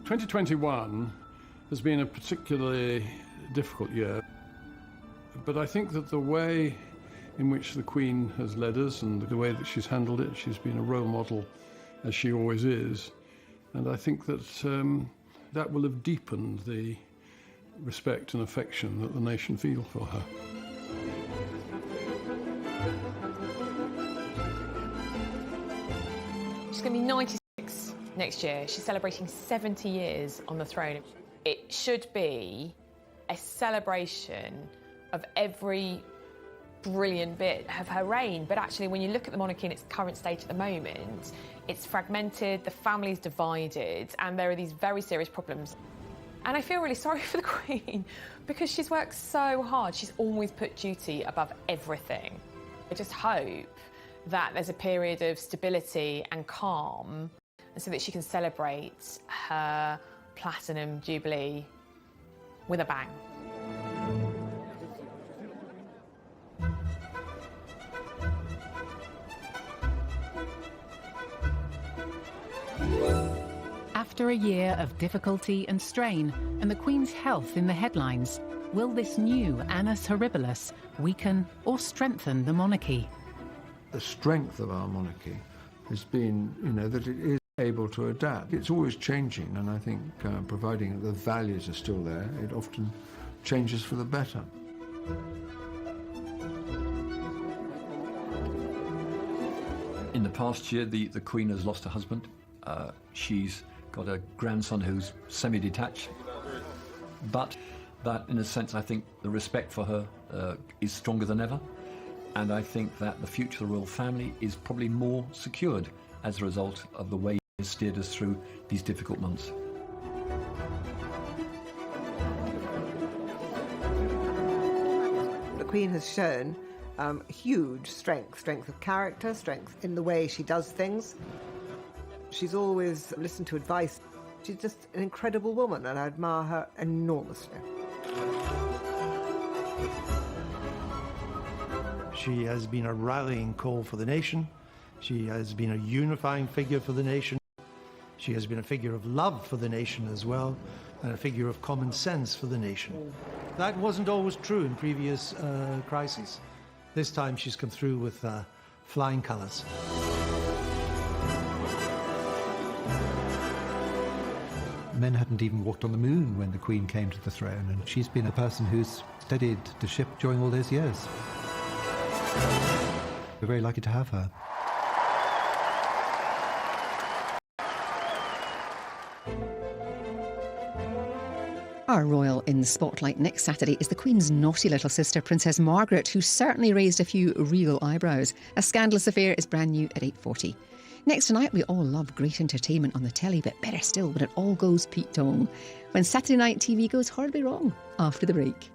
Speaker 18: 2021 has been a particularly difficult year, but I think that the way in which the Queen has led us and the way that she's handled it, she's been a role model, as she always is, and I think that that will have deepened the respect and affection that the nation feel for her.
Speaker 11: She's going to be 96 next year. She's celebrating 70 years on the throne. It should be a celebration of every brilliant bit of her reign, but actually when you look at the monarchy in its current state at the moment, it's fragmented, the family's divided, and there are these very serious problems. And I feel really sorry for the Queen because she's worked so hard. She's always put duty above everything. I just hope that there's a period of stability and calm so that she can celebrate her Platinum Jubilee with a bang.
Speaker 1: After a year of difficulty and strain, and the Queen's health in the headlines, will this new annus horribilis weaken or strengthen the monarchy?
Speaker 7: The strength of our monarchy has been, that it is able to adapt. It's always changing, and I think providing the values are still there, it often changes for the better.
Speaker 12: In the past year, the Queen has lost her husband. She's got a grandson who's semi-detached. But that, in a sense, I think the respect for her is stronger than ever. And I think that the future of the royal family is probably more secured as a result of the way he has steered us through these difficult months.
Speaker 20: The Queen has shown huge strength of character, strength in the way she does things. She's always listened to advice. She's just an incredible woman, and I admire her enormously.
Speaker 4: She has been a rallying call for the nation. She has been a unifying figure for the nation. She has been a figure of love for the nation as well, and a figure of common sense for the nation. That wasn't always true in previous crises. This time she's come through with flying colours.
Speaker 16: Men hadn't even walked on the moon when the Queen came to the throne, and she's been a person who's steadied the ship during all those years. We're very lucky to have her.
Speaker 9: Our royal in the spotlight next Saturday is the Queen's naughty little sister, Princess Margaret, who certainly raised a few regal eyebrows. A Scandalous Affair is brand new at 8:40. Next tonight, we all love great entertainment on the telly, but better still when it all goes Pete Tong. When Saturday night TV goes horribly wrong after the break.